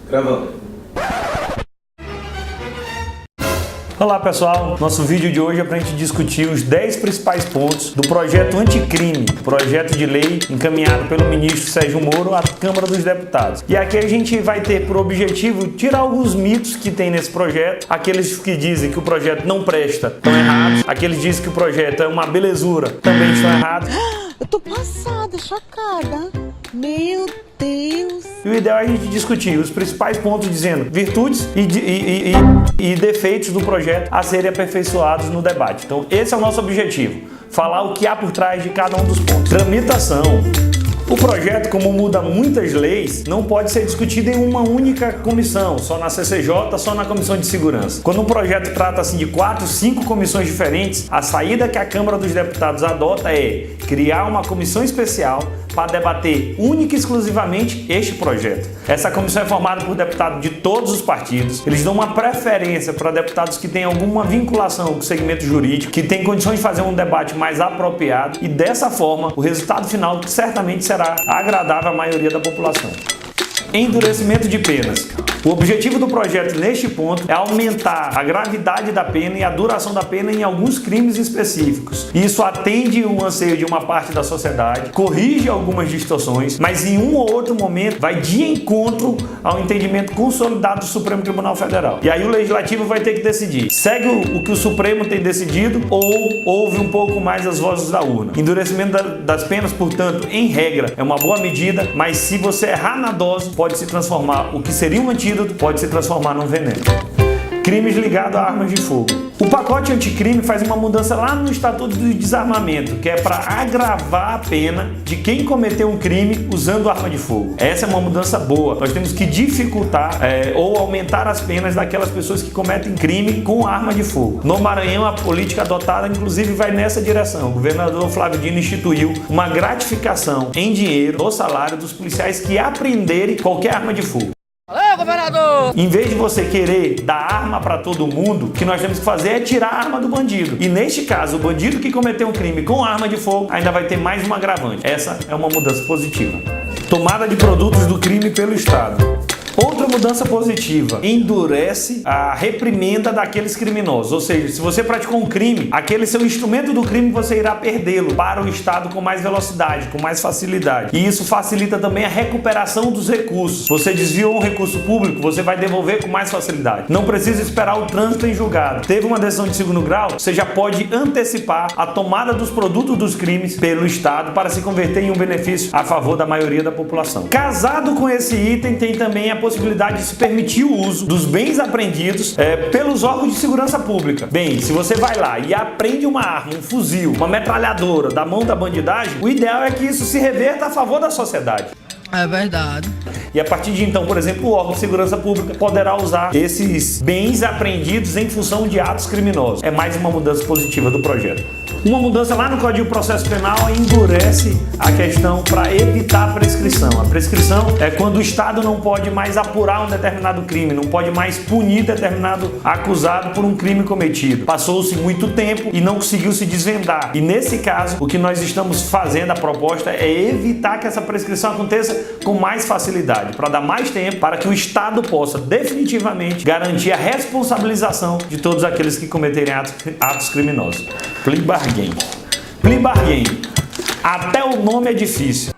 Gravando. Olá pessoal, nosso vídeo de hoje é para a gente discutir os 10 principais pontos do projeto anticrime, projeto de lei encaminhado pelo ministro Sérgio Moro à Câmara dos Deputados. E aqui a gente vai ter por objetivo tirar alguns mitos que tem nesse projeto, aqueles que dizem que o projeto não presta, estão errados, aqueles que dizem que o projeto é uma belezura, também estão errados. Eu tô passada, chocada. Meu Deus. E o ideal é a gente discutir os principais pontos dizendo virtudes e defeitos do projeto a serem aperfeiçoados no debate. Então esse é o nosso objetivo, falar o que há por trás de cada um dos pontos. Tramitação. O projeto, como muda muitas leis, não pode ser discutido em uma única comissão, só na CCJ, só na Comissão de Segurança. Quando um projeto trata assim de 4, 5 comissões diferentes, a saída que a Câmara dos Deputados adota é criar uma comissão especial para debater única e exclusivamente este projeto. Essa comissão é formada por deputados de todos os partidos. Eles dão uma preferência para deputados que têm alguma vinculação com o segmento jurídico, que têm condições de fazer um debate mais apropriado e dessa forma o resultado final certamente será agradável à maioria da população. Endurecimento de penas. O objetivo do projeto neste ponto é aumentar a gravidade da pena e a duração da pena em alguns crimes específicos. Isso atende o anseio de uma parte da sociedade, corrige algumas distorções, mas em um ou outro momento vai de encontro ao entendimento consolidado do Supremo Tribunal Federal. E aí o Legislativo vai ter que decidir, segue o que o Supremo tem decidido ou ouve um pouco mais as vozes da urna. Endurecimento das penas, portanto, em regra, é uma boa medida, mas se você errar na dose, pode se transformar o que seria um antídoto pode se transformar num veneno. Crimes ligados a armas de fogo. O pacote anticrime faz uma mudança lá no Estatuto do Desarmamento, que é para agravar a pena de quem cometeu um crime usando arma de fogo. Essa é uma mudança boa. Nós temos que dificultar ou aumentar as penas daquelas pessoas que cometem crime com arma de fogo. No Maranhão, a política adotada, inclusive, vai nessa direção. O governador Flávio Dino instituiu uma gratificação em dinheiro no salário dos policiais que apreenderem qualquer arma de fogo. Valeu, governador! Em vez de você querer dar arma para todo mundo, o que nós temos que fazer é tirar a arma do bandido. E neste caso, o bandido que cometeu um crime com arma de fogo ainda vai ter mais um agravante. Essa é uma mudança positiva. Tomada de produtos do crime pelo Estado. Outra mudança positiva, endurece a reprimenda daqueles criminosos. Ou seja, se você praticou um crime, aquele seu instrumento do crime você irá perdê-lo para o Estado com mais velocidade, com mais facilidade. E isso facilita também a recuperação dos recursos. Você desviou um recurso público, você vai devolver com mais facilidade. Não precisa esperar o trânsito em julgado. Teve uma decisão de segundo grau, você já pode antecipar a tomada dos produtos dos crimes pelo Estado para se converter em um benefício a favor da maioria da população. Casado com esse item, tem também a possibilidade de se permitir o uso dos bens apreendidos pelos órgãos de segurança pública. Bem, se você vai lá e apreende uma arma, um fuzil, uma metralhadora da mão da bandidagem, o ideal é que isso se reverta a favor da sociedade. É verdade. E a partir de então, por exemplo, o órgão de segurança pública poderá usar esses bens apreendidos em função de atos criminosos. É mais uma mudança positiva do projeto. Uma mudança lá no Código de Processo Penal endurece a questão para evitar a prescrição. A prescrição é quando o Estado não pode mais apurar um determinado crime, não pode mais punir determinado acusado por um crime cometido. Passou-se muito tempo e não conseguiu se desvendar. E nesse caso, o que nós estamos fazendo, a proposta é evitar que essa prescrição aconteça com mais facilidade, para dar mais tempo para que o Estado possa definitivamente garantir a responsabilização de todos aqueles que cometerem atos criminosos. Plea bargain. Plea bargain. Até o nome é difícil.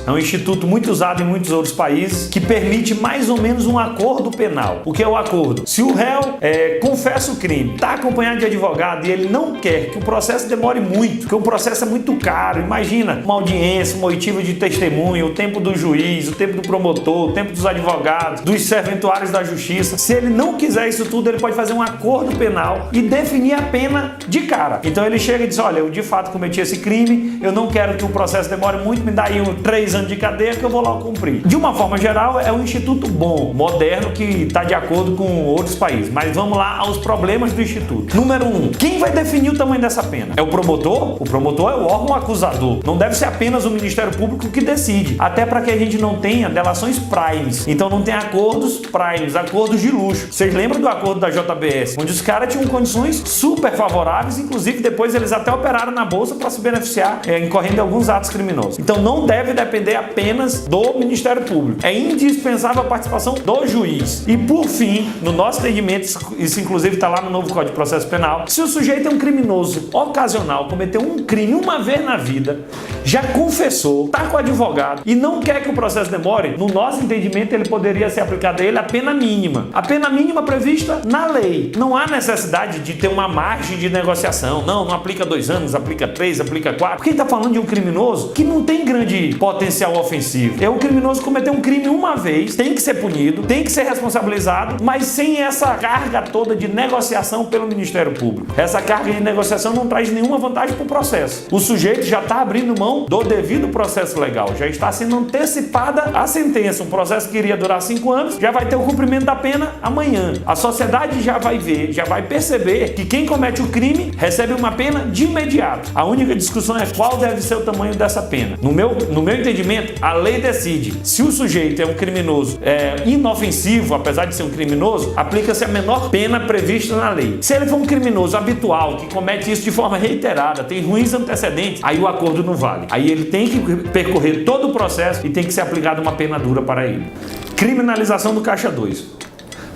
É um instituto muito usado em muitos outros países que permite mais ou menos um acordo penal. O que é o acordo? Se o réu confessa o crime, está acompanhado de advogado e ele não quer que o processo demore muito, porque o processo é muito caro. Imagina uma audiência, uma oitiva de testemunha, o tempo do juiz, o tempo do promotor, o tempo dos advogados, dos serventuários da justiça. Se ele não quiser isso tudo, ele pode fazer um acordo penal e definir a pena de cara. Então ele chega e diz, olha, eu de fato cometi esse crime, eu não quero que o processo demore muito, me dá aí 3 anos anos de cadeia que eu vou lá cumprir. De uma forma geral, é um instituto bom, moderno, que está de acordo com outros países. Mas vamos lá aos problemas do instituto. Número 1. Quem vai definir o tamanho dessa pena? É o promotor? O promotor é o órgão acusador. Não deve ser apenas o Ministério Público que decide. Até para que a gente não tenha delações primes. Então não tem acordos primes, acordos de luxo. Vocês lembram do acordo da JBS? Onde os caras tinham condições super favoráveis, inclusive depois eles até operaram na bolsa para se beneficiar, incorrendo em alguns atos criminosos. Então não deve depender apenas do Ministério Público. É indispensável a participação do juiz. E por fim, no nosso entendimento, isso inclusive está lá no novo Código de Processo Penal, se o sujeito é um criminoso ocasional, cometeu um crime uma vez na vida, já confessou, está com o advogado e não quer que o processo demore, no nosso entendimento ele poderia ser aplicado a ele a pena mínima. A pena mínima prevista na lei. Não há necessidade de ter uma margem de negociação. Não aplica 2 anos, aplica 3, aplica 4. Porque ele está falando de um criminoso que não tem grande potencial ofensivo. É um criminoso que cometeu um crime uma vez, tem que ser punido, tem que ser responsabilizado, mas sem essa carga toda de negociação pelo Ministério Público. Essa carga de negociação não traz nenhuma vantagem para o processo. O sujeito já está abrindo mão do devido processo legal, já está sendo antecipada a sentença. Um processo que iria durar 5 anos, já vai ter o cumprimento da pena amanhã. A sociedade já vai ver, já vai perceber que quem comete o crime recebe uma pena de imediato. A única discussão é qual deve ser o tamanho dessa pena. No meu entendimento, a lei decide. Se o sujeito é um criminoso inofensivo, apesar de ser um criminoso, aplica-se a menor pena prevista na lei. Se ele for um criminoso habitual, que comete isso de forma reiterada, tem ruins antecedentes, aí o acordo não vale. Aí ele tem que percorrer todo o processo e tem que ser aplicada uma pena dura para ele. Criminalização do Caixa 2.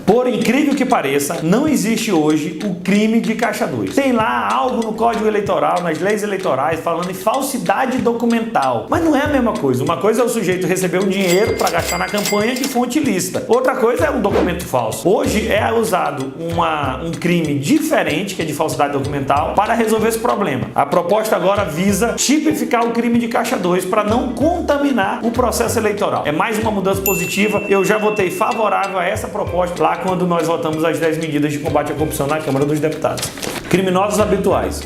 Por incrível que pareça, não existe hoje o crime de Caixa 2. Tem lá algo no Código Eleitoral, nas leis eleitorais, falando em falsidade documental. Mas não é a mesma coisa. Uma coisa é o sujeito receber um dinheiro para gastar na campanha de fonte ilícita. Outra coisa é um documento falso. Hoje é usado um crime diferente, que é de falsidade documental, para resolver esse problema. A proposta agora visa tipificar o crime de Caixa 2 para não contaminar o processo eleitoral. É mais uma mudança positiva. Eu já votei favorável a essa proposta lá quando nós votamos as 10 medidas de combate à corrupção na Câmara dos Deputados. Criminosos habituais.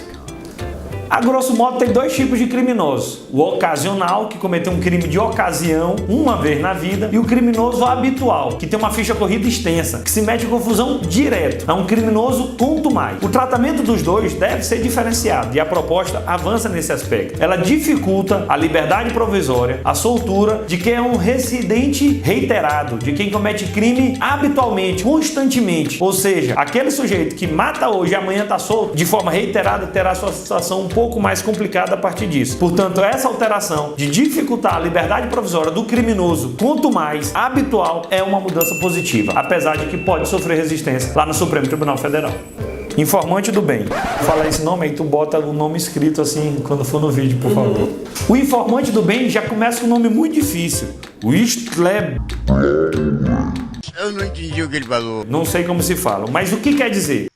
A grosso modo tem 2 tipos de criminosos. O ocasional, que cometeu um crime de ocasião uma vez na vida, e o criminoso habitual, que tem uma ficha corrida extensa, que se mete em confusão direto. É um criminoso contumaz. O tratamento dos dois deve ser diferenciado e a proposta avança nesse aspecto. Ela dificulta a liberdade provisória, a soltura de quem é um reincidente reiterado, de quem comete crime habitualmente, constantemente. Ou seja, aquele sujeito que mata hoje e amanhã está solto, de forma reiterada, terá sua situação um pouco mais complicada a partir disso. Portanto, essa alteração de dificultar a liberdade provisória do criminoso, quanto mais habitual, é uma mudança positiva, apesar de que pode sofrer resistência lá no Supremo Tribunal Federal. Informante do bem. Fala esse nome aí, tu bota o nome escrito assim quando for no vídeo, por favor. O informante do bem já começa com um nome muito difícil. Whistleblower. Eu não entendi o que ele falou. Não sei como se fala, mas o que quer dizer?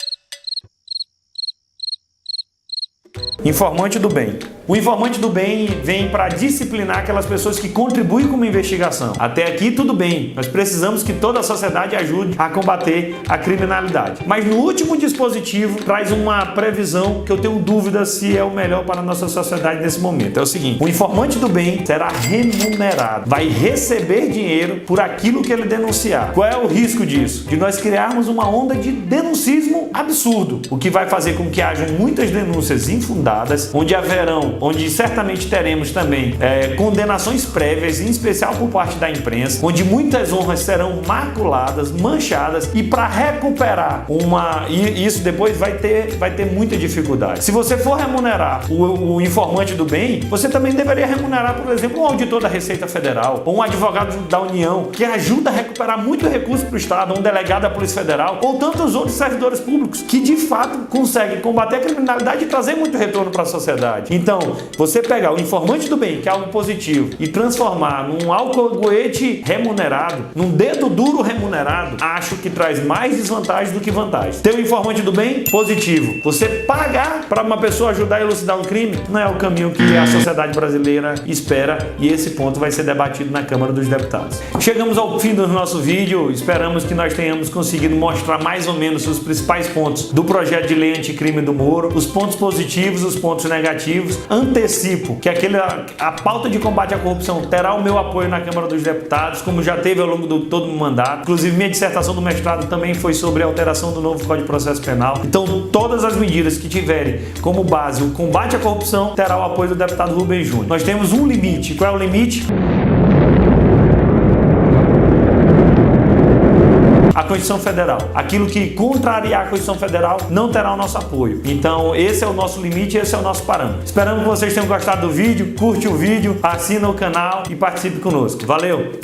Informante do bem. O informante do bem vem para disciplinar aquelas pessoas que contribuem com uma investigação. Até aqui tudo bem, nós precisamos que toda a sociedade ajude a combater a criminalidade. Mas no último dispositivo traz uma previsão que eu tenho dúvida se é o melhor para a nossa sociedade nesse momento. É o seguinte: o informante do bem será remunerado, vai receber dinheiro por aquilo que ele denunciar. Qual é o risco disso? De nós criarmos uma onda de denuncismo absurdo, o que vai fazer com que hajam muitas denúncias infundadas, onde certamente teremos também condenações prévias, em especial por parte da imprensa, onde muitas honras serão maculadas, manchadas, e para recuperar isso depois vai ter muita dificuldade. Se você for remunerar o informante do bem, você também deveria remunerar, por exemplo, um auditor da Receita Federal, ou um advogado da União, que ajuda a recuperar muito recurso para o Estado, um delegado da Polícia Federal, ou tantos outros servidores públicos, que de fato conseguem combater a criminalidade e trazer muito retorno para a sociedade. Então, você pegar o informante do bem, que é algo positivo, e transformar num alcahuete remunerado, num dedo duro remunerado, acho que traz mais desvantagens do que vantagens. Ter o informante do bem, positivo. Você pagar para uma pessoa ajudar a elucidar um crime, não é o caminho que a sociedade brasileira espera, e esse ponto vai ser debatido na Câmara dos Deputados. Chegamos ao fim do nosso vídeo, esperamos que nós tenhamos conseguido mostrar mais ou menos os principais pontos do projeto de lei anticrime do Moro, os pontos positivos, os pontos negativos, antecipo que a pauta de combate à corrupção terá o meu apoio na Câmara dos Deputados, como já teve ao longo de todo o mandato. Inclusive, minha dissertação do mestrado também foi sobre a alteração do novo Código de Processo Penal. Então, todas as medidas que tiverem como base o combate à corrupção terá o apoio do deputado Rubem Júnior. Nós temos um limite. Qual é o limite? A Constituição Federal. Aquilo que contrariar a Constituição Federal não terá o nosso apoio. Então, esse é o nosso limite, esse é o nosso parâmetro. Esperamos que vocês tenham gostado do vídeo. Curte o vídeo, assina o canal e participe conosco. Valeu!